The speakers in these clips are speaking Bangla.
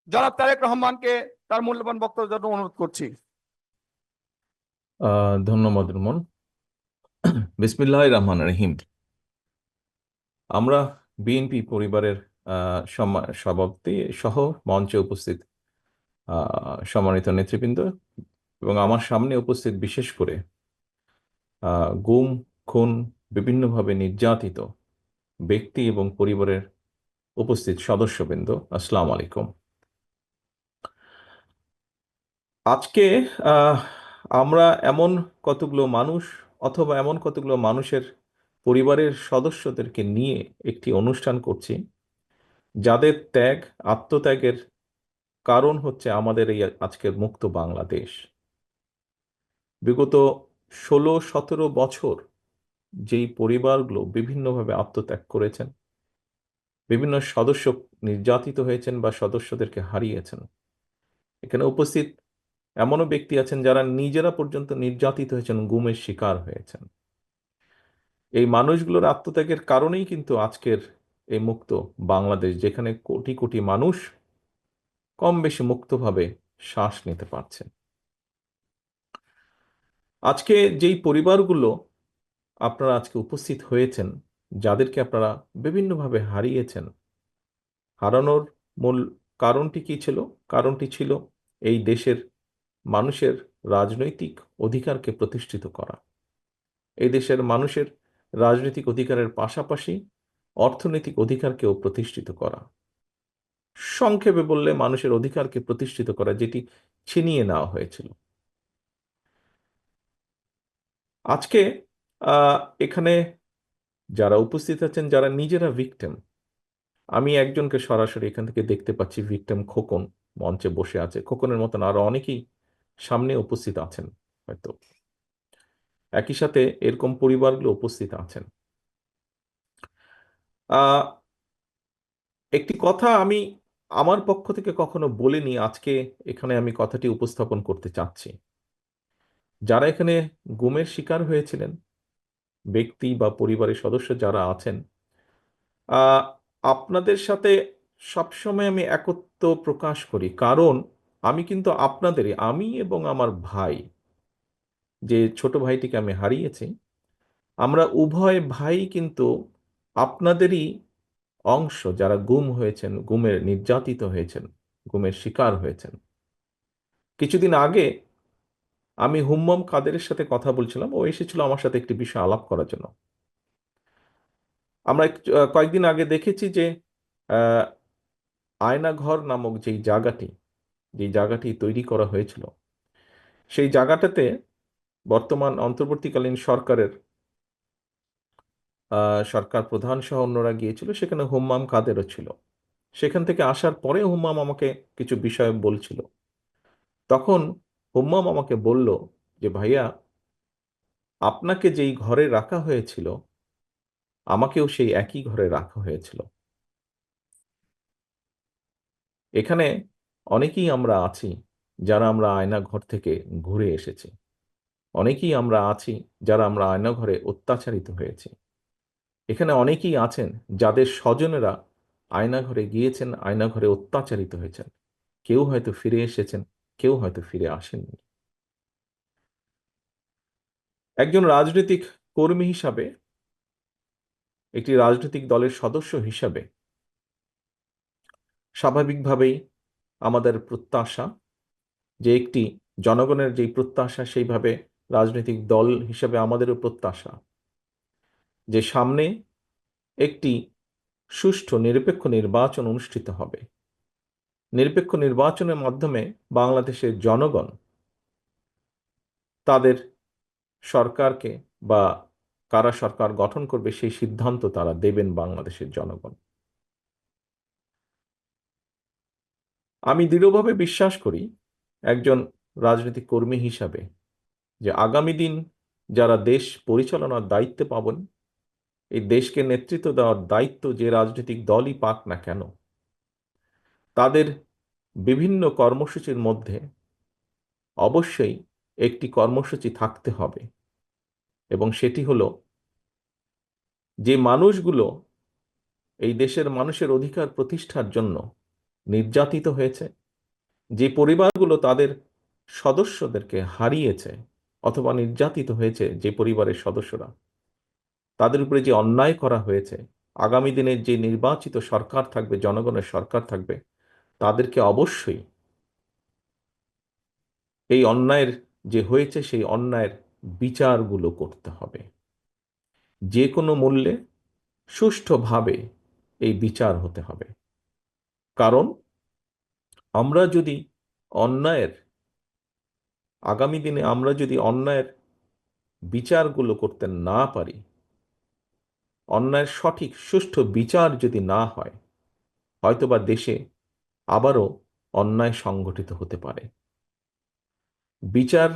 জনাব তারেক রহমানকে তার মূল্যবান বক্তব্যের জন্য অনুরোধ করছি। ধন্যবাদ রুমন। বিসমিল্লাহির রহমানির রহিম। আমরা বিএনপি পরিবারের সভাপতি সহ মঞ্চে উপস্থিত সম্মানিত নেতৃবৃন্দ এবং আমার সামনে উপস্থিত বিশেষ করে গুম, খুন, বিভিন্নভাবে নির্যাতিত ব্যক্তি এবং পরিবারের উপস্থিত সদস্যবৃন্দ, আসসালামু আলাইকুম। আজকে আহ, আমরা এমন কতগুলো মানুষ অথবা এমন কতগুলো মানুষের পরিবারের সদস্যদেরকে নিয়ে একটি অনুষ্ঠান করছি, যাদের ত্যাগ, আত্মত্যাগের কারণ হচ্ছে আমাদের এই আজকের মুক্ত বাংলাদেশ। বিগত 16-17 বছর যেই পরিবারগুলো বিভিন্নভাবে আত্মত্যাগ করেছেন, বিভিন্ন সদস্য নির্যাতিত হয়েছেন বা সদস্যদেরকে হারিয়েছেন, এখানে উপস্থিত এমনও ব্যক্তি আছেন যারা নিজেরা পর্যন্ত নির্যাতিত হয়েছেন, গুমের শিকার হয়েছেন। এই মানুষগুলোর আত্মত্যাগের কারণেই কিন্তু আজকের এই মুক্ত বাংলাদেশ, যেখানে কোটি কোটি মানুষ কম বেশি মুক্তভাবে শ্বাস নিতে পারছেন। আজকে যেই পরিবারগুলো আপনারা আজকে উপস্থিত হয়েছেন, যাদেরকে আপনারা বিভিন্নভাবে হারিয়েছেন, হারানোর মূল কারণটি কি ছিল? কারণটি ছিল এই দেশের মানুষের রাজনৈতিক অধিকারকে প্রতিষ্ঠিত করা। এই দেশের মানুষের রাজনৈতিক অধিকারের পাশাপাশি অর্থনৈতিক অধিকারকেও প্রতিষ্ঠিত করা। সংক্ষেপে বললে মানুষের অধিকারকে প্রতিষ্ঠিত করা, যেটি ছিনিয়ে নেওয়া হয়েছিল। আজকে আহ, এখানে যারা উপস্থিত আছেন, যারা নিজেরা ভিকটিম, আমি একজনকে সরাসরি এখান থেকে দেখতে পাচ্ছি, ভিকটিম খোকন মঞ্চে বসে আছে। খোকনের মতন আরো অনেকেই সামনে উপস্থিত আছেন হয়তো, একই সাথে এরকম পরিবারগুলো উপস্থিত আছেন। আহ একটি কথা আমি আমার পক্ষ থেকে কখনো বলিনি, আজকে এখানে আমি কথাটি উপস্থাপন করতে চাচ্ছি। যারা এখানে গুমের শিকার হয়েছিলেন, ব্যক্তি বা পরিবারের সদস্য যারা আছেন, আহ, আপনাদের সাথে সবসময় আমি একত্ব প্রকাশ করি, কারণ আমি কিন্তু আপনাদেরই, আমি এবং আমার ভাই, যে ছোট ভাইটিকে আমি হারিয়েছি, আমরা উভয় ভাই কিন্তু আপনাদেরই অংশ, যারা গুম হয়েছেন, গুমের নির্যাতিত হয়েছেন, গুমের শিকার হয়েছেন। কিছুদিন আগে আমি হুম্মম কাদেরের সাথে কথা বলছিলাম, ও এসেছিল আমার সাথে একটি বিষয় আলাপ করার জন্য। আমরা কয়েকদিন আগে দেখেছি যে আহ, আয়নাঘর নামক যেই জায়গাটি তৈরি করা হয়েছিল, সেই জায়গাটাতে বর্তমান অন্তর্বর্তীকালীন সরকার প্রধান সহ অন্যরা গিয়েছিল, সেখানে হুম্মাম কাদেরও ছিল। সেখান থেকে আসার পরে হুম্মাম আমাকে কিছু বিষয় বলছিল। তখন হুম্মাম আমাকে বলল যে, ভাইয়া, আপনাকে যেই ঘরে রাখা হয়েছিল, আমাকেও সেই একই ঘরে রাখা হয়েছিল। এখানে অনেকেই আমরা আছি যারা আমরা আয়নাঘর থেকে ঘুরে এসেছি। অনেকেই আমরা আছি যারা আমরা আয়নাঘরে অত্যাচারিত হয়েছি। এখানে অনেকেই আছেন যাদের স্বজনেরা আয়নাঘরে গিয়েছেন, আয়নাঘরে অত্যাচারিত হয়েছেন। কেউ হয়তো ফিরে এসেছেন, কেউ হয়তো ফিরে আসেননি। একজন রাজনৈতিক কর্মী হিসাবে, একটি রাজনৈতিক দলের সদস্য হিসাবে, স্বাভাবিকভাবেই আমাদের প্রত্যাশা যে একটি জনগণের যেই প্রত্যাশা, সেইভাবে রাজনৈতিক দল হিসাবে আমাদেরও প্রত্যাশা যে সামনে একটি সুষ্ঠু নিরপেক্ষ নির্বাচন অনুষ্ঠিত হবে। নিরপেক্ষ নির্বাচনের মাধ্যমে বাংলাদেশের জনগণ তাদের সরকারকে বা কারা সরকার গঠন করবে সেই সিদ্ধান্ত তারা দেবেন বাংলাদেশের জনগণ। আমি দৃঢ়ভাবে বিশ্বাস করি একজন রাজনৈতিক কর্মী হিসাবে যে আগামী দিন যারা দেশ পরিচালনার দায়িত্বে পাবেন, এই দেশকে নেতৃত্ব দেওয়ার দায়িত্ব যে রাজনৈতিক দলই পাক না কেন, তাদের বিভিন্ন কর্মসূচির মধ্যে অবশ্যই একটি কর্মসূচি থাকতে হবে, এবং সেটি হলো যে মানুষগুলো এই দেশের মানুষের অধিকার প্রতিষ্ঠার জন্য নির্যাতিত হয়েছে, যে পরিবারগুলো তাদের সদস্যদেরকে হারিয়েছে অথবা নির্যাতিত হয়েছে, যে পরিবারের সদস্যরা, তাদের উপরে যে অন্যায় করা হয়েছে, আগামী দিনের যে নির্বাচিত সরকার থাকবে, জনগণের সরকার থাকবে, তাদেরকে অবশ্যই এই অন্যায়ের যে হয়েছে সেই অন্যায়ের বিচারগুলো করতে হবে। যে কোনো মূল্যে সুষ্ঠুভাবে এই বিচার হতে হবে। কারণ আমরা যদি অন্যায়ের আগামী দিনে আমরা যদি অন্যায়ের বিচারগুলো করতে না পারি, অন্যায়ের সঠিক সুষ্ঠু বিচার যদি না হয়, হয়তোবা দেশে আবারও অন্যায় সংগঠিত হতে পারে। বিচার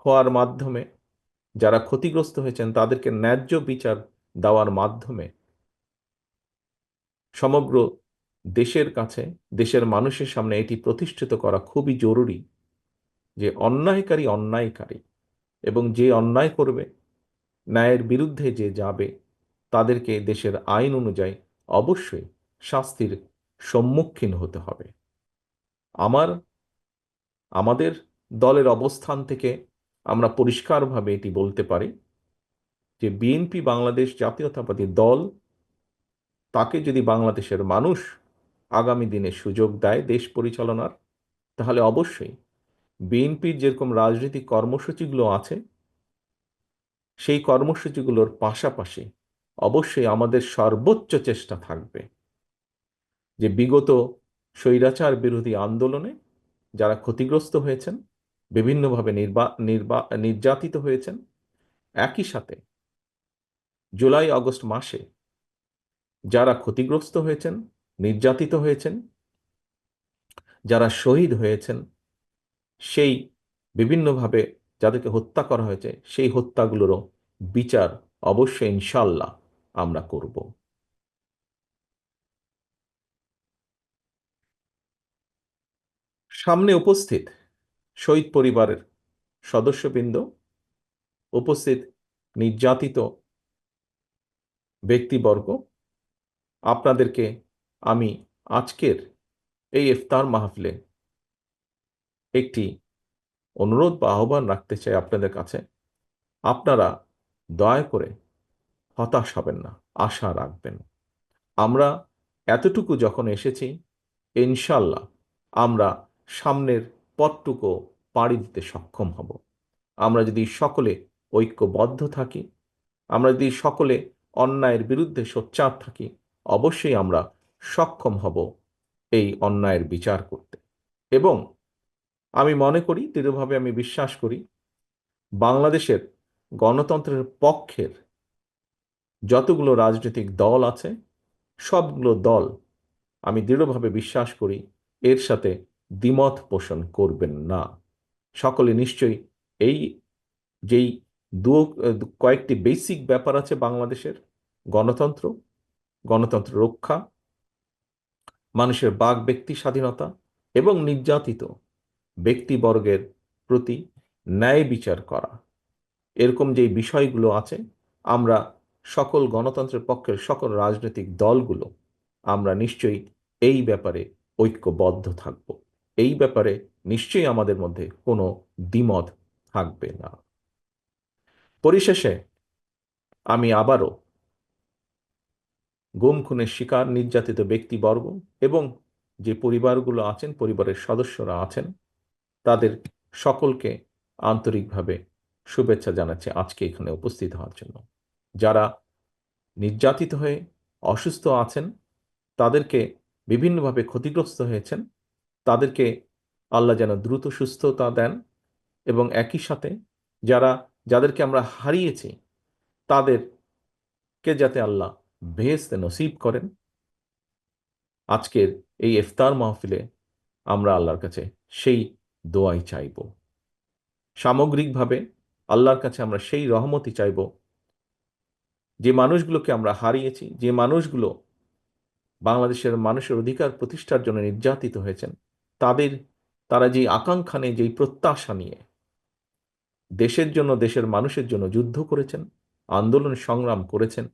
হওয়ার মাধ্যমে যারা ক্ষতিগ্রস্ত হয়েছেন তাদেরকে ন্যায্য বিচার দেওয়ার মাধ্যমে সমগ্র দেশের কাছে, দেশের মানুষের সামনে এটি প্রতিষ্ঠিত করা খুবই জরুরি যে অন্যায়কারী অন্যায়কারী, এবং যে অন্যায় করবে, ন্যায়ের বিরুদ্ধে যে যাবে, তাদেরকে দেশের আইন অনুযায়ী অবশ্যই শাস্তির সম্মুখীন হতে হবে। আমার আমাদের দলের অবস্থান থেকে আমরা পরিষ্কারভাবে এটি বলতে পারি যে বিএনপি বাংলাদেশ জাতীয়তাবাদী দল, তাকে যদি বাংলাদেশের মানুষ আগামী দিনে সুযোগ দেয় দেশ পরিচালনার, তাহলে অবশ্যই বিএনপির যেরকম রাজনৈতিক কর্মসূচিগুলো আছে, সেই কর্মসূচিগুলোর পাশাপাশি অবশ্যই আমাদের সর্বোচ্চ চেষ্টা থাকবে যে বিগত স্বৈরাচার বিরোধী আন্দোলনে যারা ক্ষতিগ্রস্ত হয়েছেন, বিভিন্নভাবে নির্যাতিত হয়েছেন, একই সাথে জুলাই আগস্ট মাসে যারা ক্ষতিগ্রস্ত হয়েছেন, নির্যাতিত হয়েছেন, যারা শহীদ হয়েছেন, সেই বিভিন্নভাবে যাদেরকে হত্যা করা হয়েছে, সেই হত্যাগুলোরও বিচার অবশ্যই ইনশাল্লাহ আমরা করব। সামনে উপস্থিত শহীদ পরিবারের সদস্যবৃন্দ, উপস্থিত নির্যাতিত ব্যক্তিবর্গ, আপনাদেরকে আমি আজকের এই ইফতার মাহফিলে একটি অনুরোধ বা আহ্বান রাখতে চাই আপনাদের কাছে। আপনারা দয়া করে হতাশ হবেন না, আশা রাখবেন। আমরা এতটুকু যখন এসেছি, ইনশাল্লাহ আমরা সামনের পথটুকু পাড়ি দিতে সক্ষম হব। আমরা যদি সকলে ঐক্যবদ্ধ থাকি, আমরা যদি সকলে অন্যায়ের বিরুদ্ধে সোচ্চার থাকি, অবশ্যই আমরা সক্ষম হব এই অন্যায়ের বিচার করতে। এবং আমি মনে করি, দৃঢ়ভাবে আমি বিশ্বাস করি, বাংলাদেশের গণতন্ত্রের পক্ষের যতগুলো রাজনৈতিক দল আছে, সবগুলো দল, আমি দৃঢ়ভাবে বিশ্বাস করি, এর সাথে দ্বিমত পোষণ করবেন না। সকলে নিশ্চয়ই এই যেই দু কয়েকটি বেসিক ব্যাপার আছে বাংলাদেশের: গণতন্ত্র, গণতন্ত্র রক্ষা, মানুষের বাক ব্যক্তি স্বাধীনতা, এবং নির্যাতিত ব্যক্তিবর্গের প্রতি ন্যায় বিচার করা, এরকম যে বিষয়গুলো আছে, আমরা সকল গণতন্ত্রের পক্ষের সকল রাজনৈতিক দলগুলো আমরা নিশ্চয়ই এই ব্যাপারে ঐক্যবদ্ধ থাকব। এই ব্যাপারে নিশ্চয়ই আমাদের মধ্যে কোনো দ্বিমত থাকবে না। পরিশেষে আমি আবারও গুম খুনের শিকার নির্যাতিত ব্যক্তিবর্গ এবং যে পরিবারগুলো আছেন, পরিবারের সদস্যরা আছেন, তাদের সকলকে আন্তরিকভাবে শুভেচ্ছা জানাচ্ছি আজকে এখানে উপস্থিত হওয়ার জন্য। যারা নির্যাতিত হয়ে অসুস্থ আছেন, তাদেরকে বিভিন্নভাবে ক্ষতিগ্রস্ত হয়েছেন, তাদেরকে আল্লাহ যেন দ্রুত সুস্থতা দেন, এবং একই সাথে যাদেরকে আমরা হারিয়েছি, তাদেরকে যাতে আল্লাহ বেহেশতে নসিব করেন। আজকের এই ইফতার মাহফিলে আমরা আল্লাহর কাছে সেই দোয়াই চাইব। সামগ্রিকভাবে আল্লাহর কাছে আমরা সেই রহমতই চাইব, যে মানুষগুলোকে আমরা হারিয়েছি, যে মানুষগুলো বাংলাদেশের মানুষের অধিকার প্রতিষ্ঠার জন্য নির্যাতিত হয়েছেন, তারা যেই আকাঙ্ক্ষা নিয়ে, যেই প্রত্যাশা নিয়ে দেশের জন্য, দেশের মানুষের জন্য যুদ্ধ করেছেন, আন্দোলন সংগ্রাম করেছেন,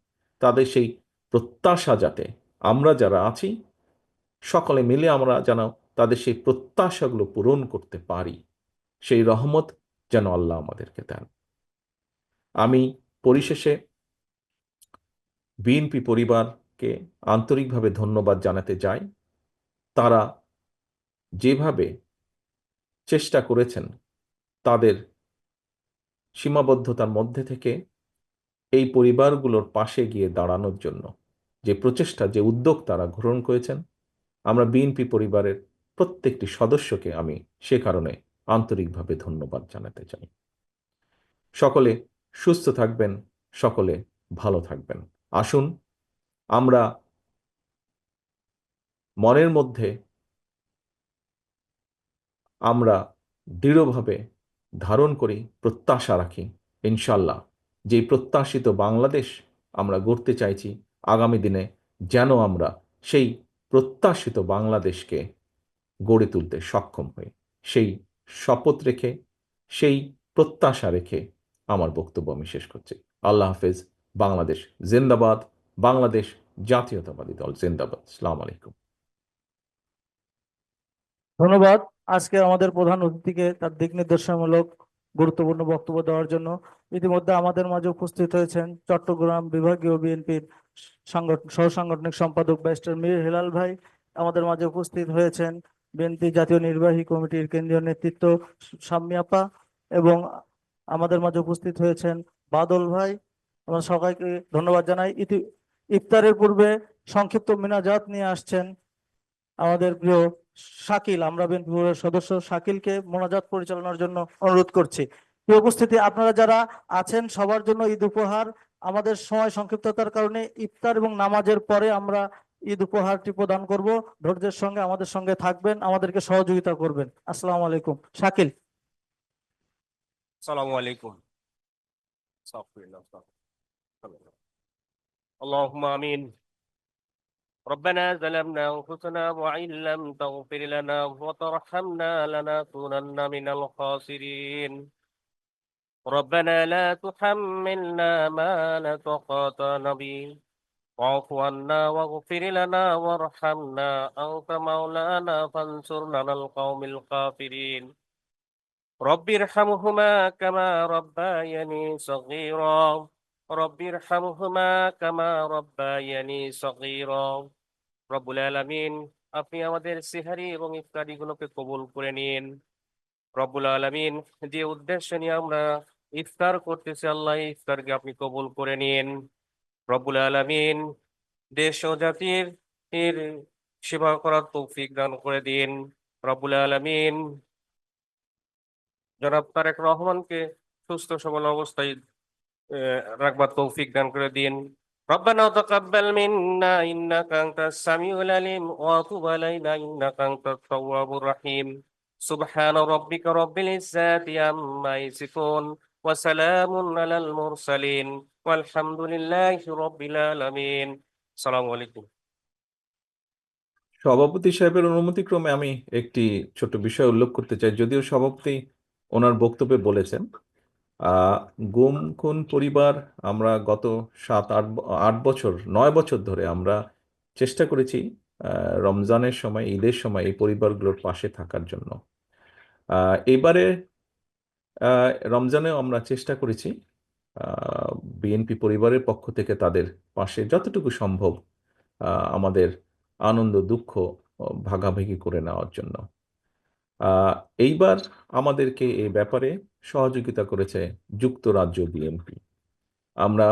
তাদের সেই প্রত্যাশা যাতে আমরা যারা আছি সকলে মিলে আমরা যেন তাদের সেই প্রত্যাশাগুলো পূরণ করতে পারি, সেই রহমত যেন আল্লাহ আমাদেরকে দেন। আমি পরিশেষে বিএনপি পরিবারকে আন্তরিকভাবে ধন্যবাদ জানাতে চাই। তারা যেভাবে চেষ্টা করেছেন তাদের সীমাবদ্ধতার মধ্যে থেকে এই পরিবারগুলোর পাশে গিয়ে দাঁড়ানোর জন্য যে প্রচেষ্টা, যে উদ্যোগ তারা গ্রহণ করেছেন, আমরা বিএনপি পরিবারের প্রত্যেকটি সদস্যকে আমি সে কারণে আন্তরিকভাবে ধন্যবাদ জানাতে চাই। সকলে সুস্থ থাকবেন, সকলে ভালো থাকবেন। আসুন আমরা মনের মধ্যে আমরা দৃঢ়ভাবে ধারণ করি, প্রত্যাশা রাখি, ইনশাল্লাহ যে প্রত্যাশিত বাংলাদেশ আমরা গড়তে চাইছি আগামী দিনে, যেন আমরা সেই প্রত্যাশিত বাংলাদেশকে গড়ে তুলতে সক্ষম হই। সেই শপথ রেখে, সেই প্রত্যাশা রেখে আমার বক্তব্য আমি শেষ করছি। আল্লাহ হাফেজ। বাংলাদেশ জিন্দাবাদ। বাংলাদেশ জাতীয়তাবাদী দল জিন্দাবাদ। আসসালামু আলাইকুম। ধন্যবাদ আজকে আমাদের প্রধান অতিথিকে তার দিক নির্দেশনামূলক গুরুত্বপূর্ণ বক্তব্য দেওয়ার জন্য। ইতিমধ্যে আমাদের মাঝে উপস্থিত হয়েছেন চট্টগ্রাম বিভাগীয় বিএনপির সহ সাংগঠনিক সম্পাদক ব্যারিস্টার মীর হেলাল ভাই। আমাদের মাঝে উপস্থিত হয়েছেন বিএনপি জাতীয় নির্বাহী কমিটির কেন্দ্রীয় নেতৃত্ব শাম্মী আপা, এবং আমাদের মাঝে উপস্থিত হয়েছেন বাদল ভাই। আমরা সবাইকে ধন্যবাদ জানাই। ইফতারের পূর্বে সংক্ষিপ্ত মিনাজাত নিয়ে আসছেন আমাদের প্রিয় শাকিল। আমরা বিএনপি বোর্ডের সদস্য শাকিলকে মোনাজাত পরিচালনার জন্য অনুরোধ করছি। প্রিয় উপস্থিতি, আপনারা যারা আছেন সবার জন্য ঈদ উপহার। আমাদের সময় সংক্ষিপ্ততার কারণে ইফতার এবং নামাজের পরে আমরা ঈদ উপহারটি প্রদান করব। ধৈর্যের সঙ্গে আমাদের সঙ্গে থাকবেন, আমাদেরকে সহযোগিতা করবেন। আসসালামু আলাইকুম। শাকিল। আসসালামু আলাইকুম। اللهم آمين. ربنا ظلمنا أنفسنا وإن لم تغفر لنا وترحمنا لنكونن من الخاسرين. ربنا لا تحملنا ما لا طاقة لنا به واعف عنا واغفر لنا وارحمنا أنت مولانا فانصرنا على القوم الكافرين. رب ارحمهما كما ربياني صغيرا. رب ارحمهما كما ربياني صغيرا. রব্বুল আলামিন, আপনি আমাদের সিহারি এবং ইফতারি গুলোকে কবুল করে নিন। রব্বুল আলামিন, যে উদ্দেশ্য নিয়ে আমরা ইফতার করতেছি আল্লাহ, এই ইফতারকে আপনি কবুল করে নিন। রব্বুল আলামিন, দেশ ও জাতির এর সেবা করার তৌফিক দান করে দিন। রব্বুল আলামিন, জনাব তারেক রহমানকে সুস্থ সবল অবস্থায় রাখবার তৌফিক দান করে দিন। ربنا تقبل منا إنك أنت السميع العليم وتب علينا إنك أنت التواب الرحيم. سبحان ربك رب العزة عما يصفون وسلام على المرسلين والحمد لله رب العالمين. السلام عليكم. সভাপতি সাহেবের অনুমতিক্রমে আমি একটি ছোট্ট বিষয় উল্লেখ করতে চাই, যদিও সভাপতি ওনার বক্তব্যে বলেছেন। গুম খুন পরিবার, আমরা গত 9 বছর ধরে আমরা চেষ্টা করেছি রমজানের সময়, ঈদের সময় এই পরিবারগুলোর পাশে থাকার জন্য। এবারে রমজানেও আমরা চেষ্টা করেছি বিএনপি পরিবারের পক্ষ থেকে তাদের পাশে যতটুকু সম্ভব আমাদের আনন্দ দুঃখ ভাগাভাগি করে নেওয়ার জন্য। এইবার আমাদেরকে এই ব্যাপারে সহযোগিতা করেছে যুক্তরাজ্য বিএনপি। আমরা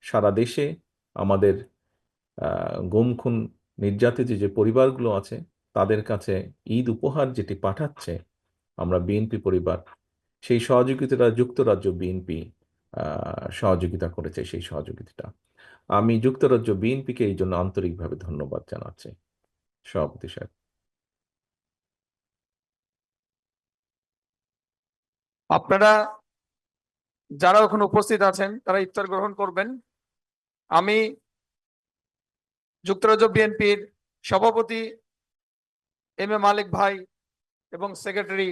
সারা দেশে আমাদের গুম খুন নির্যাতিত যে পরিবারগুলো আছে তাদের কাছে ঈদ উপহার যেটি পাঠাচ্ছে আমরা বিএনপি পরিবার, সেই সহযোগিতাটা যুক্তরাজ্য বিএনপি সহযোগিতা করেছে। সেই সহযোগিতাটা আমি যুক্তরাজ্য বিএনপিকে এই জন্য আন্তরিকভাবে ধন্যবাদ জানাচ্ছি। সভাপতি সাহেব। আপনারা যারা ওখানে উপস্থিত আছেন তারা ইফতার গ্রহণ করবেন। আমি যুক্তরাজ্য বিএনপির সভাপতি এম এ মালিক ভাই এবং সেক্রেটারি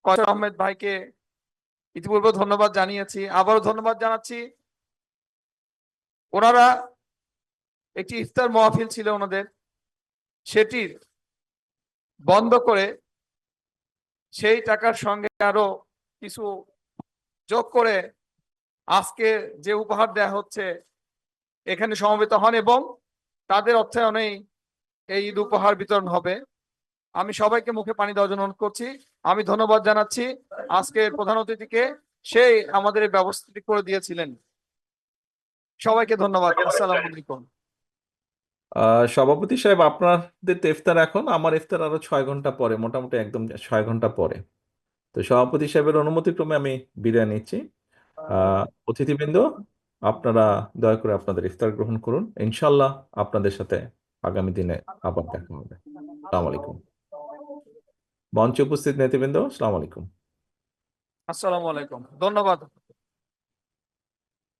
কয়সার আহমেদ ভাইকে ইতিপূর্বে ধন্যবাদ জানিয়েছি, আবারও ধন্যবাদ জানাচ্ছি। ওনারা একটি ইফতার মাহফিল ছিল ওনাদের, সেটির বন্ধ করে সেই টাকার সঙ্গে আরো কিছু যোগ করে আজকে যে উপহার দেয়া হচ্ছে এখানে সমবেত হন এবং তাদের অর্থায়নেই এই ঈদ উপহার বিতরণ হবে। আমি সবাইকে মুখে পানি দেওয়ার জন্য অনুরোধ করছি। আমি ধন্যবাদ জানাচ্ছি আজকের প্রধান অতিথিকে, সেই আমাদের এই ব্যবস্থাটি করে দিয়েছিলেন। সবাইকে ধন্যবাদ। আসসালামু আলাইকুম। সভাপতি সাহেব, আপনাদের তো ইফতার এখন, আমার ইফতার আরো 6 ঘন্টা পরে, মোটামুটি একদম 6 ঘন্টা পরে। তো সভাপতি সাহেবের অনুমতিক্রমে আমি বিদায় নিচ্ছি। অতিথিবৃন্দ, আপনারা দয়া করে আপনাদের ইফতার গ্রহণ করুন। ইনশাল্লাহ আপনাদের সাথে আগামী দিনে আবার দেখা হবে। আসসালামু আলাইকুম। মঞ্চে উপস্থিত নেতৃবৃন্দ, আসসালামু আলাইকুম। আসসালামু আলাইকুম, ধন্যবাদ।